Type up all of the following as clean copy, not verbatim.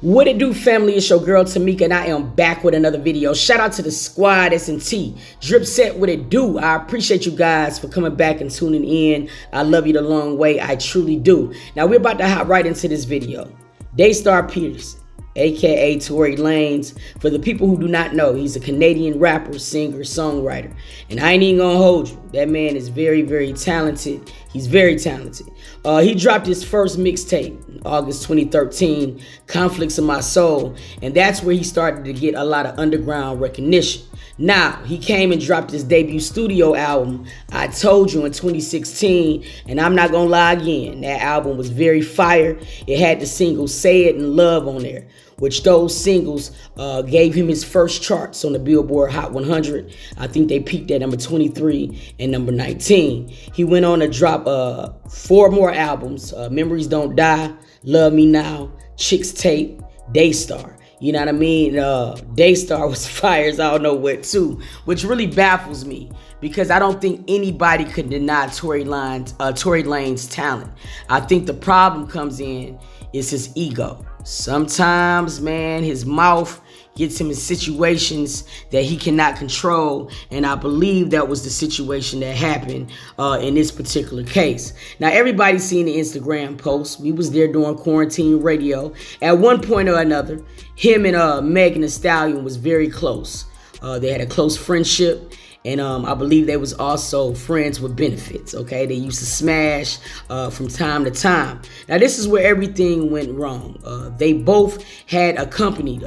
What it do, family? It's your girl Tamika, and I am back with another video. Shout out to the squad, S&T, Drip Set. What it do? I appreciate you guys for coming back and tuning in. I love you the long way. I truly do. Now we're about to hop right into this video. Daystar Peterson, aka Tory Lanez. For the people who do not know, he's a Canadian rapper, singer, songwriter. And I ain't even gonna hold you. That man is very, very talented. He's very talented. He dropped his first mixtape in August 2013, Conflicts of My Soul. And that's where he started to get a lot of underground recognition. Now, he came and dropped his debut studio album, I Told You, in 2016, and I'm not gonna lie again, that album was very fire. It had the singles Say It and Love on there, which those singles gave him his first charts on the Billboard Hot 100. I think they peaked at number 23 and number 19. He went on to drop 4 more albums, Memories Don't Die, Love Me Now, Chicks Tape, Daystar. You know what I mean? Daystar was fire as I don't know what too, which really baffles me because I don't think anybody could deny Tory Lanez's talent. I think the problem comes in is his ego. Sometimes, man, his mouth gets him in situations that he cannot control, and I believe that was the situation that happened in this particular case. Now, everybody's seen the Instagram post. We was there during quarantine radio. At one point or another, him and Megan Thee Stallion was very close. They had a close friendship. And I believe they was also friends with benefits, okay? They used to smash from time to time. Now, this is where everything went wrong. They both had accompanied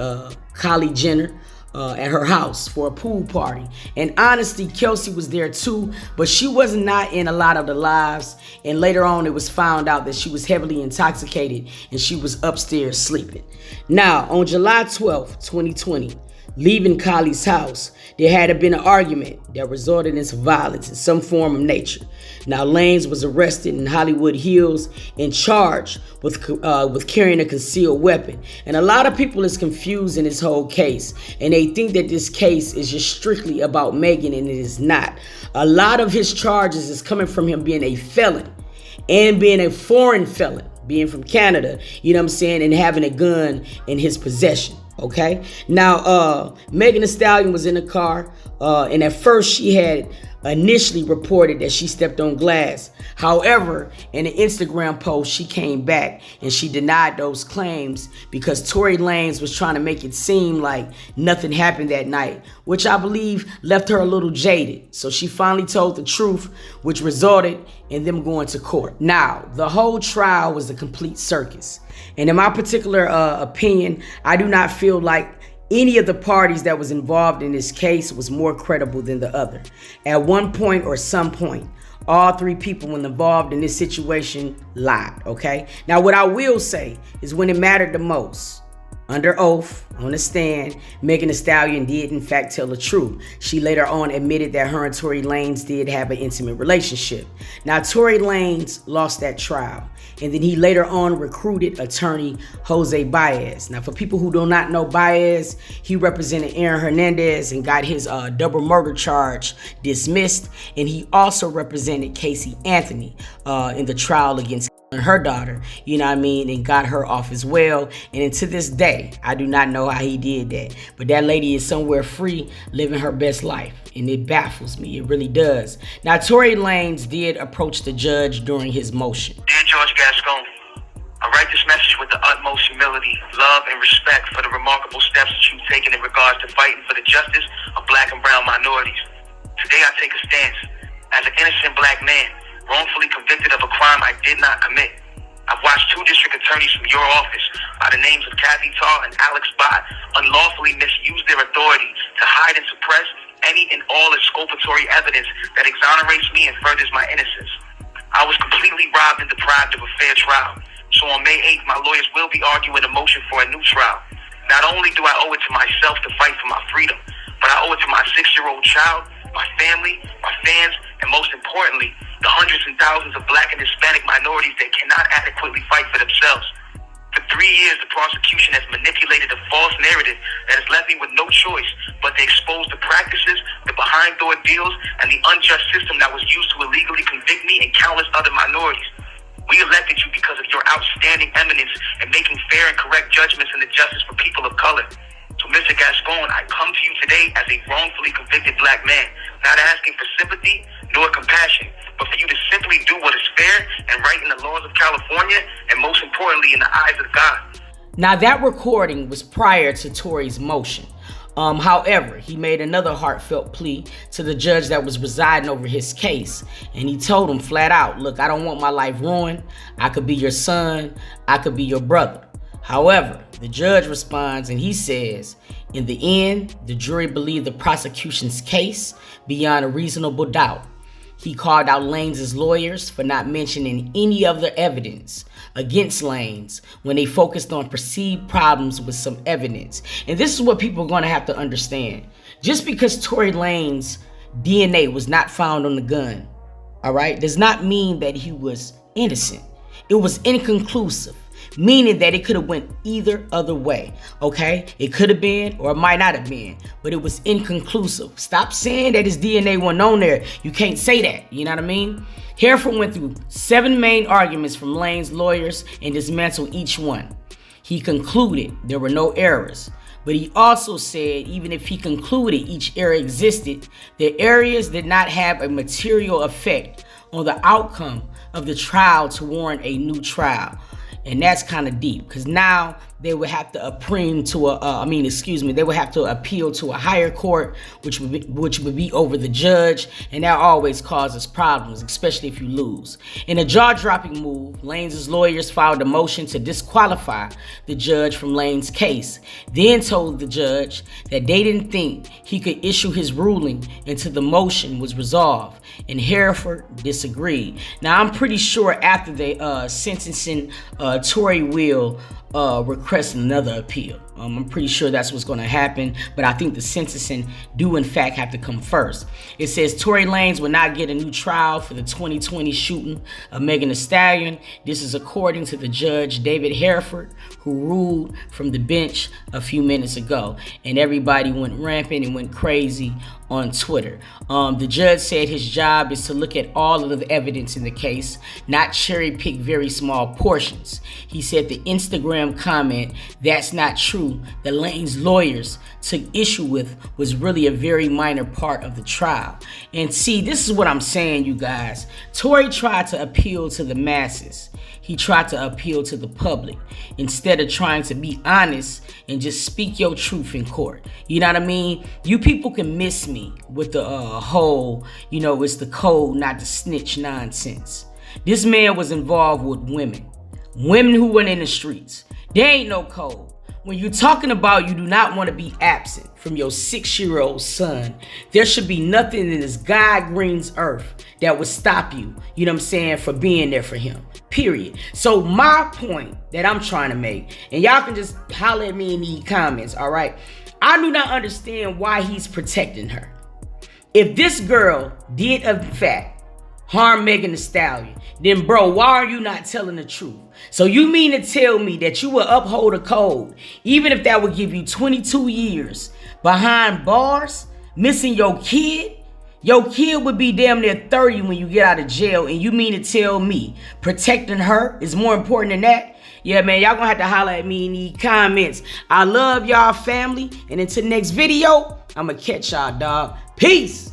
Kylie Jenner at her house for a pool party. And honestly, Kelsey was there too, but she was not in a lot of the lives. And later on, it was found out that she was heavily intoxicated and she was upstairs sleeping. Now, on July 12th, 2020, leaving Kylie's house, there had been an argument that resulted in some violence in some form of nature. Now, Lanez was arrested in Hollywood Hills and charged with carrying a concealed weapon. And a lot of people is confused in this whole case, and they think that this case is just strictly about Megan, and it is not. A lot of his charges is coming from him being a felon and being a foreign felon, being from Canada, you know what I'm saying, and having a gun in his possession. Okay, now Megan Thee Stallion was in the car, and at first she had initially reported that she stepped on glass. However, in an Instagram post, she came back and she denied those claims because Tory Lanez was trying to make it seem like nothing happened that night, which I believe left her a little jaded. So she finally told the truth, which resulted in them going to court. Now, the whole trial was a complete circus. And in my particular opinion, I do not feel like any of the parties that was involved in this case was more credible than the other. At one point or some point, all 3 people involved in this situation lied, okay? Now, what I will say is when it mattered the most, under oath, on the stand, Megan Thee Stallion did in fact tell the truth. She later on admitted that her and Tory Lanez did have an intimate relationship. Now, Tory Lanez lost that trial, and then he later on recruited attorney Jose Baez. Now, for people who do not know Baez, he represented Aaron Hernandez and got his double murder charge dismissed, and he also represented Casey Anthony in the trial against her daughter, you know what I mean, and got her off as well. And to this day, I do not know how he did that, but that lady is somewhere free living her best life, and it baffles me. It really does. Now, Tory Lanez did approach the judge during his motion. Dear George Gascon, I write this message with the utmost humility, love, and respect for the remarkable steps that you've taken in regards to fighting for the justice of Black and brown minorities. Today I take a stance as an innocent Black man, wrongfully convicted of a crime I did not commit. I've watched 2 district attorneys from your office by the names of Kathy Tarr and Alex Bott unlawfully misuse their authority to hide and suppress any and all exculpatory evidence that exonerates me and furthers my innocence. I was completely robbed and deprived of a fair trial. So on May 8th, my lawyers will be arguing a motion for a new trial. Not only do I owe it to myself to fight for my freedom, but I owe it to my 6-year-old child, my family, my fans, and most importantly, the hundreds and thousands of Black and Hispanic minorities that cannot adequately fight for themselves. For 3 years, the prosecution has manipulated a false narrative that has left me with no choice but to expose the practices, the behind-door deals, and the unjust system that was used to illegally convict me and countless other minorities. We elected you because of your outstanding eminence in making fair and correct judgments in the justice for people of color. So, Mr. Gascon, I come to you today as a wrongfully convicted black man, not asking for sympathy nor compassion, but for you to simply do what is fair and right in the laws of California, and most importantly, in the eyes of God. Now, that recording was prior to Tory's motion. However, he made another heartfelt plea to the judge that was presiding over his case. And he told him flat out, look, I don't want my life ruined. I could be your son. I could be your brother. However, the judge responds and he says, in the end, the jury believed the prosecution's case beyond a reasonable doubt. He called out Lanez's lawyers for not mentioning any of the evidence against Lanez when they focused on perceived problems with some evidence. And this is what people are going to have to understand. Just because Tory Lanez's DNA was not found on the gun, all right, does not mean that he was innocent. It was inconclusive, meaning that it could have went either other way, okay? It could have been or it might not have been, but it was inconclusive. Stop saying that his DNA wasn't on there. You can't say that, you know what I mean? Hereford went through 7 main arguments from Lanez's lawyers and dismantled each one. He concluded there were no errors, but he also said even if he concluded each error existed, the areas did not have a material effect on the outcome of the trial to warrant a new trial. And that's kind of deep, because now they would have to appeal to they would have to appeal to a higher court, which would be over the judge, and that always causes problems, especially if you lose. In a jaw-dropping move, Lanez's lawyers filed a motion to disqualify the judge from Lanez's case, then told the judge that they didn't think he could issue his ruling until the motion was resolved, and Hereford disagreed. Now, I'm pretty sure after the sentencing, Tory will request another appeal. I'm pretty sure that's what's going to happen, but I think the sentencing do in fact have to come first. It says Tory Lanez will not get a new trial for the 2020 shooting of Megan Thee Stallion. This is according to the judge, David Hereford, who ruled from the bench a few minutes ago, and everybody went rampant and went crazy on Twitter. The judge said his job is to look at all of the evidence in the case, not cherry pick very small portions. He said the Instagram comment, "That's not true," that Lanez's lawyers took issue with was really a very minor part of the trial. And see, this is what I'm saying, you guys. Tory tried to appeal to the masses. He tried to appeal to the public instead of trying to be honest and just speak your truth in court. You know what I mean? You people can miss me with the whole, it's the code not to snitch nonsense. This man was involved with women who went in the streets. There ain't no code. When you're talking about you do not want to be absent from your 6-year-old son, there should be nothing in this God green's earth that would stop you, for being there for him, period. So my point that I'm trying to make, and y'all can just holler at me in the comments, all right? I do not understand why he's protecting her. If this girl did in fact harm Megan Thee Stallion, then bro, why are you not telling the truth? So you mean to tell me that you will uphold a code, even if that would give you 22 years behind bars, missing your kid? Your kid would be damn near 30 when you get out of jail, and you mean to tell me protecting her is more important than that? Yeah, man, y'all gonna have to holler at me in the comments. I love y'all, family, and until next video, I'ma catch y'all, dog. Peace.